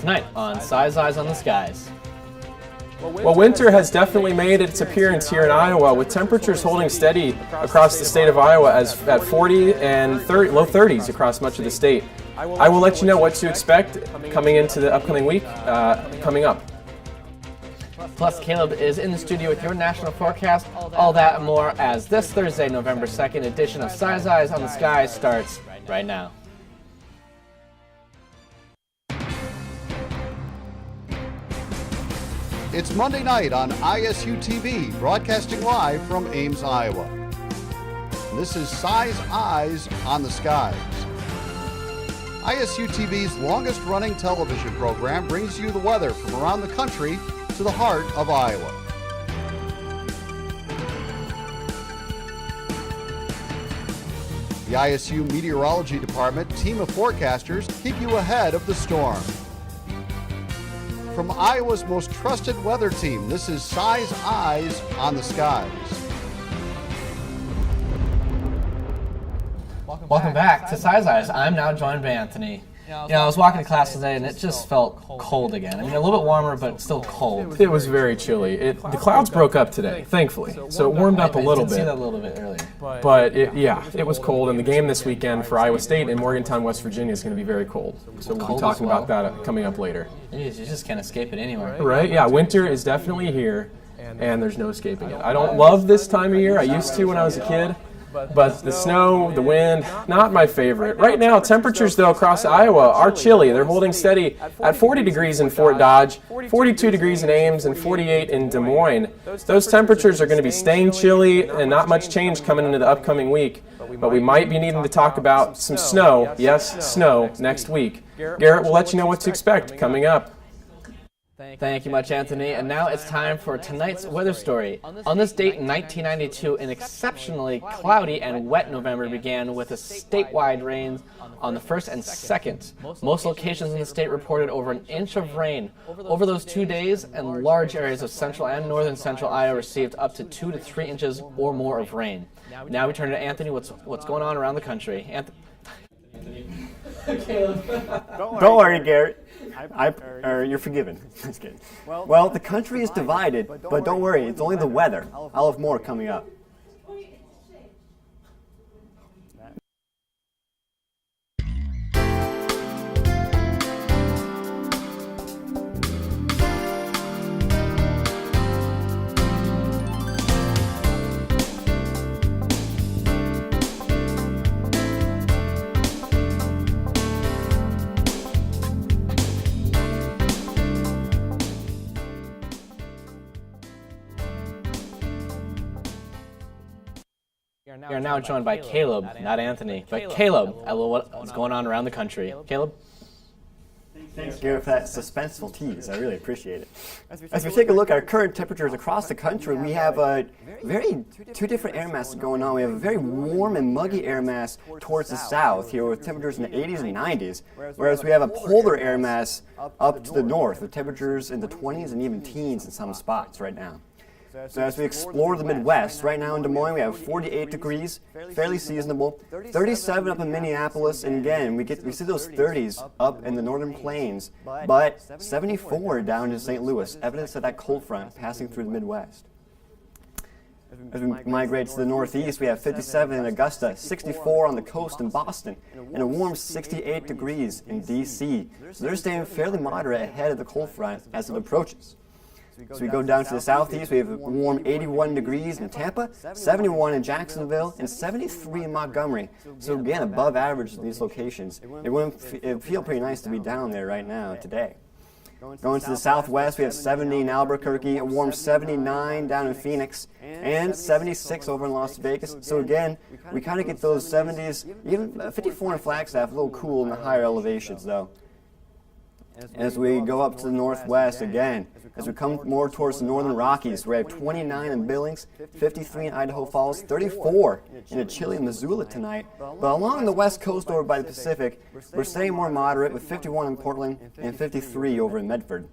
Tonight on Size Eyes on the Skies. Well, winter has definitely made its appearance here in Iowa, with temperatures holding steady across the state of Iowa at 40 and low 30s across much of the state. I will let you know what to expect coming into the upcoming week coming up. Plus, Caleb is in the studio with your national forecast. All that and more as this Thursday, November 2nd edition of Size Eyes on the Skies starts right now. It's Monday night on ISU TV, broadcasting live from Ames, Iowa. This is Size Eyes on the Skies. ISU TV's longest-running television program brings you the weather from around the country to the heart of Iowa. The ISU Meteorology Department team of forecasters keep you ahead of the storm. From Iowa's most trusted weather team, this is Size Eyes on the Skies. Welcome back to Size Eyes. I'm now joined by Anthony. I was walking to class today and it just felt cold again. I mean, a little bit warmer, but still cold. It was very chilly. The clouds broke up today, thankfully, so it warmed up a little bit. I did see that a little bit earlier. But it was cold, and the game this weekend for Iowa State in Morgantown, West Virginia is going to be very cold. So we'll be talking about that coming up later. You just can't escape it anymore. Right? Yeah, winter is definitely here, and there's no escaping it. I don't love this time of year. I used to when I was a kid. But the snow, the wind, not my favorite. Right now, temperatures, though, across Iowa are chilly. They're holding steady at 40 degrees in Fort Dodge, 42 degrees in Ames, and 48 in Des Moines. Those temperatures are going to be staying chilly and not much change coming into the upcoming week. But we might be needing to talk about some snow, yes, snow, next week. Garrett will let you know what to expect coming up. Thank you much, Anthony. And now it's time for tonight's weather story. On this date in 1992, an exceptionally cloudy and wet November began with a statewide rain on the 1st and 2nd. Most locations in the state reported over an inch of rain over those 2 days, and large areas of central and northern central Iowa received up to 2 to 3 inches or more of rain. Now we turn to Anthony. What's going on around the country? Anthony. Don't worry, Garrett. You're forgiven. Just kidding. Well, the country is divided, but don't worry, it's only the weather. I'll have more coming up. We are now joined by Caleb, not Anthony, but Caleb. What's going on around the country? Caleb? Thanks, Garrett, for that suspenseful tease. I really appreciate it. As we take a look at our current temperatures across the country, we have two different air masses going on. We have a very warm and muggy air mass towards the south here with temperatures in the 80s and 90s, whereas we have a polar air mass up to the north with temperatures in the 20s and even teens in some spots right now. So as we explore the Midwest, right now in Des Moines we have 48 degrees, fairly seasonable, 37 up in Minneapolis, and again we see those 30s up in the northern plains, but 74 down in St. Louis, evidence of that cold front passing through the Midwest. As we migrate to the northeast, we have 57 in Augusta, 64 on the coast in Boston, and a warm 68 degrees in D.C. So they're staying fairly moderate ahead of the cold front as it approaches. So we go down to the southeast, we have a warm 81 degrees in Tampa, 71 in Jacksonville, and 73 in Montgomery. So again, above average in these locations. It would feel pretty nice to be down there right now today. Going to the southwest, we have 70 in Albuquerque, a warm 79 down in Phoenix, and 76 over in Las Vegas. So again, we kind of get those 70s, even 54 in Flagstaff, a little cool in the higher elevations though. As we go up to the northwest again, as we come more towards the northern Rockies, we have 29 in Billings, 53 in Idaho Falls, 34 in a chilly Missoula tonight. But along the west coast over by the Pacific, we're staying more moderate with 51 in Portland and 53 over in Medford.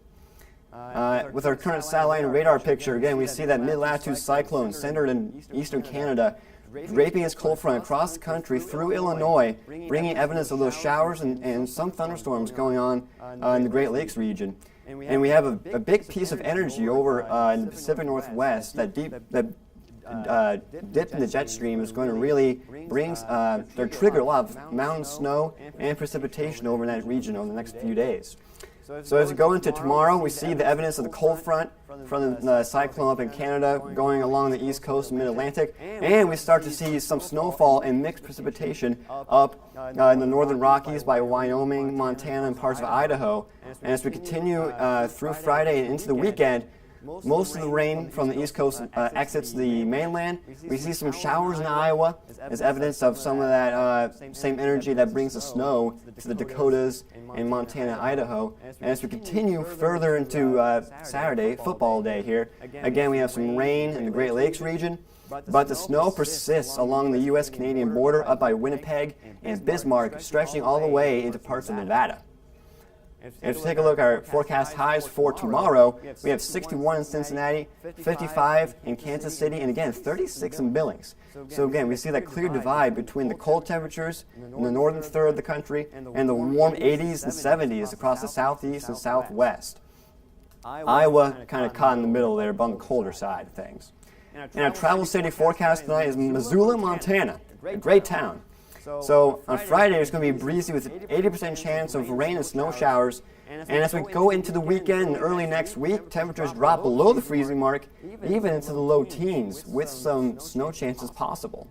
With our current satellite and radar picture, again, we see that mid-latitude cyclone centered in eastern Canada draping its cold front across the country through Illinois, bringing evidence of those showers and some thunderstorms going on in the Great Lakes region. And we have a big piece of energy over in the Pacific Northwest that dip in the jet stream is going to really trigger a lot of mountain snow and precipitation over in that region over the next few days. So as we go into tomorrow, we see the evidence of the cold front from the cyclone up in Canada going along the east coast and mid-Atlantic, and we start to see some snowfall and mixed precipitation up in the northern Rockies by Wyoming, Montana, and parts of Idaho. And as we continue through Friday and into the weekend, most of the rain from the East Coast exits the mainland. We see some showers in Iowa as evidence of some of that same energy that brings the snow to the Dakotas and Montana, Idaho. And as we continue further into Saturday, football day here, again we have some rain in the Great Lakes region, but the snow persists along the U.S.-Canadian border up by Winnipeg and Bismarck, stretching all the way into parts of Nevada. And if you take a look at our forecast highs for tomorrow, we have 61 in Cincinnati, 55 in Kansas City, and again, 36 in Billings. So again, we see that clear divide between the cold temperatures in the northern third of the country and the warm 80s and 70s across the southeast and southwest. Iowa kind of caught in the middle there, on the colder side of things. And our travel city forecast tonight is Missoula, Montana, a great town. So on Friday, it's going to be breezy with an 80% chance of rain and snow showers. And as we go into the weekend and early next week, temperatures drop below the freezing mark, even into the low teens, with some snow chances possible.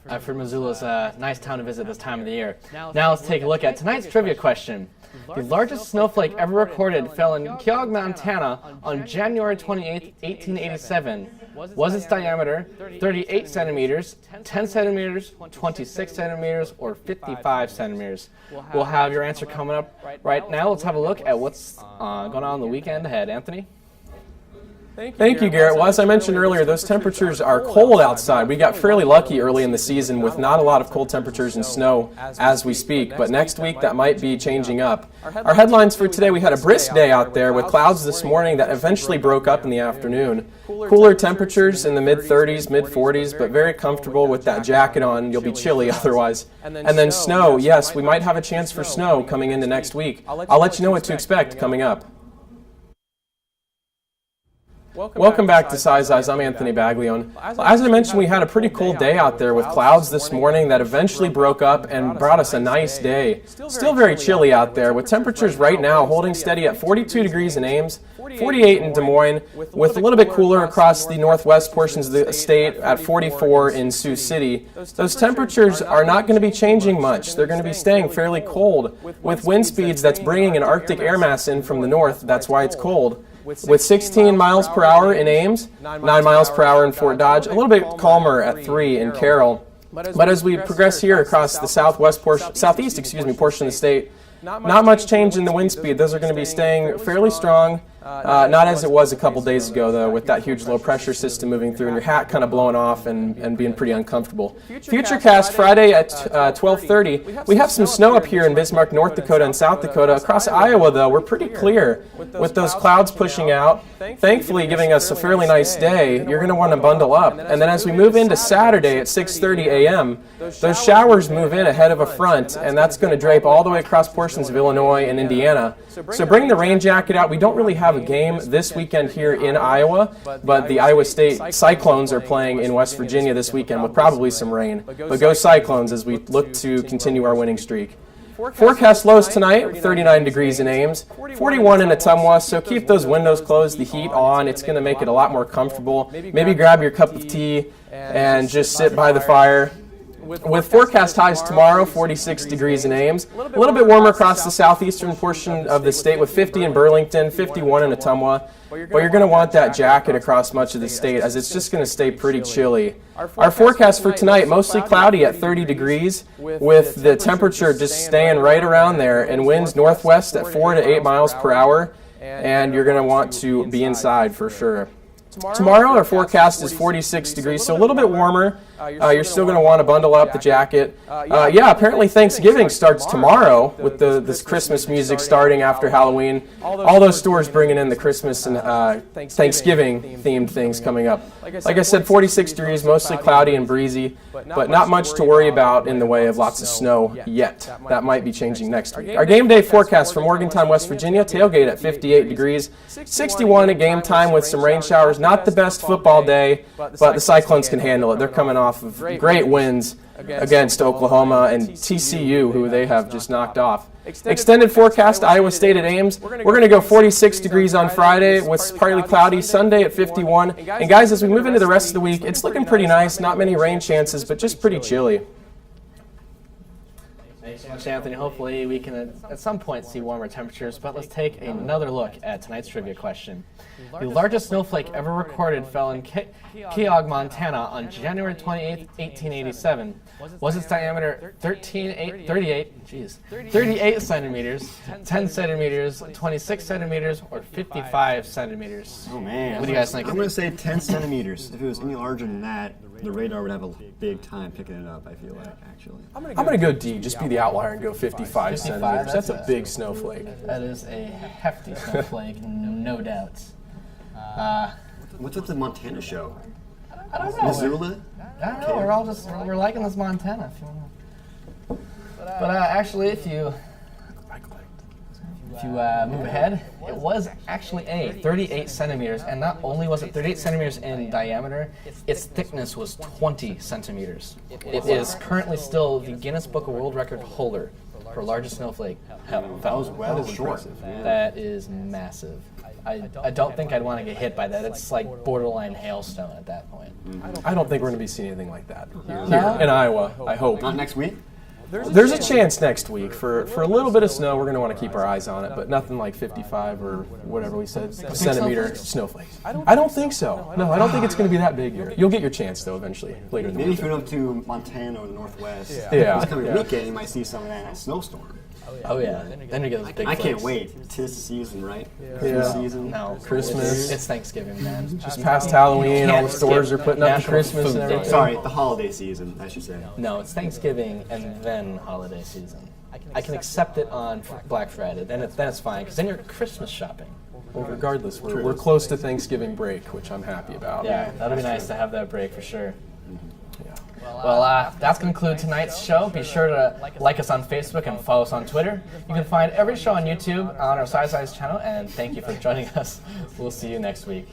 I've heard Missoula's a nice town to visit this time of the year. Now let's take a look at tonight's trivia question. The largest snowflake ever recorded fell in Keogh, Montana on January 28, 1887. Was its diameter 38 centimeters, 10 centimeters, 26 centimeters, or 55 centimeters? We'll have your answer coming up right now. Let's have a look at what's going on the weekend ahead. Anthony? Thank you, Garrett. Well, as I mentioned earlier, those temperatures are cold outside. We got fairly lucky early in the season with not a lot of cold temperatures and snow as we speak, but next week that might be changing up. Our headlines for today, we had a brisk day out there with clouds this morning that eventually broke up in the afternoon. Cooler temperatures in the mid-30s, mid-40s, but very comfortable with that jacket on. You'll be chilly otherwise. And then snow. Yes, we might have a chance for snow coming into next week. I'll let you know what to expect coming up. Welcome back to Size Eyes. I'm Anthony Baglione. As I mentioned, we had a pretty cold day out there with clouds this morning that eventually broke up and brought us a nice day. Still very chilly out there with temperatures right now holding steady at 42 degrees in Ames, 48 in Des Moines, with a little bit cooler across the northwest portions of the state at 44 in Sioux City. Those temperatures are not going to be changing much. They're going to be staying fairly cold with wind speeds that's bringing an Arctic air mass in from the north. That's why it's cold. With 16 miles per hour in Ames, 9 miles per hour in Fort Dodge, a little bit calmer at 3 in Carroll. But as we progress here across the southeast portion of the state, not much change in the wind speed. Those are going to be staying fairly strong. Not as it was a couple days ago, though, with that huge low pressure system moving through and your hat kind of blowing off and being pretty uncomfortable. Futurecast Friday at 12:30. We have some snow up here in Bismarck, North Dakota and South Dakota. Across Iowa, though, we're pretty clear with those clouds pushing out, thankfully giving us a fairly nice day. You're going to want to bundle up. And then as we move into Saturday at 6:30 a.m., those showers move in ahead of a front, and that's going to drape all the way across portions of Illinois and Indiana. So bring the rain jacket out. We don't really have a game this weekend here in Iowa, but the Iowa State Cyclones are playing in West Virginia this weekend with probably some rain. But go Cyclones as we look to continue our winning streak. Forecast lows tonight, 39 degrees in Ames, 41 in Ottumwa, so keep those windows closed, the heat on. It's going to make it a lot more comfortable. Maybe grab your cup of tea and just sit by the fire. With forecast highs tomorrow, 46 degrees in Ames, a little bit warmer across the southeastern portion of the state with 50 in Burlington, 51 in Ottumwa. But you're going to want that jacket across much of the state as it's just going to stay pretty chilly. Our forecast for tonight, mostly cloudy at 30 degrees with the temperature just staying right around there and winds northwest at 4 to 8 miles per hour. And you're going to want to be inside for sure. Tomorrow, our forecast is 46 degrees, so a little bit warmer. you're still going to want to bundle up the jacket. Yeah, apparently Thanksgiving starts tomorrow with this Christmas music starting after Halloween. All those stores bringing in the Christmas and Thanksgiving themed things coming up. Like I said, 46 degrees, mostly cloudy and breezy, but not much to worry about in the way of lots of snow yet. That might be changing next week. Our game day forecast for Morgantown, West Virginia, tailgate at 58 degrees, 61 at game time with some rain showers. Not the best football day, but the Cyclones can handle it. They're coming off of great wins against Oklahoma and TCU, who they have just knocked off. Extended forecast, Iowa State at Ames. We're going to go 46 degrees on Friday with partly cloudy, Sunday at 51. And guys, as we move into the rest of the week, it's looking pretty nice. Not many rain chances, but just pretty chilly. Thanks so much, Anthony. Hopefully we can at some point see warmer temperatures, but let's take another look at tonight's trivia question. The largest snowflake ever recorded fell in Keogh, Montana on January 28, 1887. Was its diameter 38 centimeters, 10 centimeters, 26 centimeters, or 55 centimeters? Oh man. What do you guys think? I'm going to say 10 centimeters. If it was any larger than that, the radar would have a big time picking it up, I feel like, actually. I'm going to go D, just be the outlier and go 55 centimeters. That's a big snowflake. That is a hefty snowflake, no doubt. What's with the Montana show? I don't know. Missoula? I don't know. We're liking this Montana. If you want. But actually, if you move ahead, it was actually 38 centimeters, and not only was it 38 centimeters in diameter, its thickness was 20 centimeters. It is currently still the Guinness Book of World Record holder for largest snowflake. That was short. That is massive. I don't think I'd want to get hit by that. It's like borderline hailstone at that point. I don't think we're going to be seeing anything like that here No? in Iowa, I hope. Not next week? There's a chance next week for a little bit of snow. We're going to want to keep our eyes on it, but nothing like 55 or whatever we said, centimeter snowflakes. I don't think so. No, I don't think it's going to be that big here. You'll get your chance, though, eventually, later in the Maybe week. if you go up to Montana or the Northwest, Yeah. this coming weekend, you might see some of that snowstorm. Oh yeah. Then you get those big I can't flakes. wait. 'Tis the season, right? Yeah. Season. No, Christmas. It's Thanksgiving, man. Just past Halloween, all the stores are putting up the National Christmas Food and everything. Day. Sorry, the holiday season, I should say. No, it's Thanksgiving and then holiday season. I can accept it on Black Friday. Then it's fine because then you're Christmas shopping. Well, regardless, we're close to Thanksgiving break, which I'm happy about. Yeah, that'll be nice to have that break for sure. Yeah. Well, that's going to conclude tonight's show. Be sure to like us on Facebook and follow us on Twitter. You can find every show on YouTube on our Size channel, and thank you for joining us. We'll see you next week.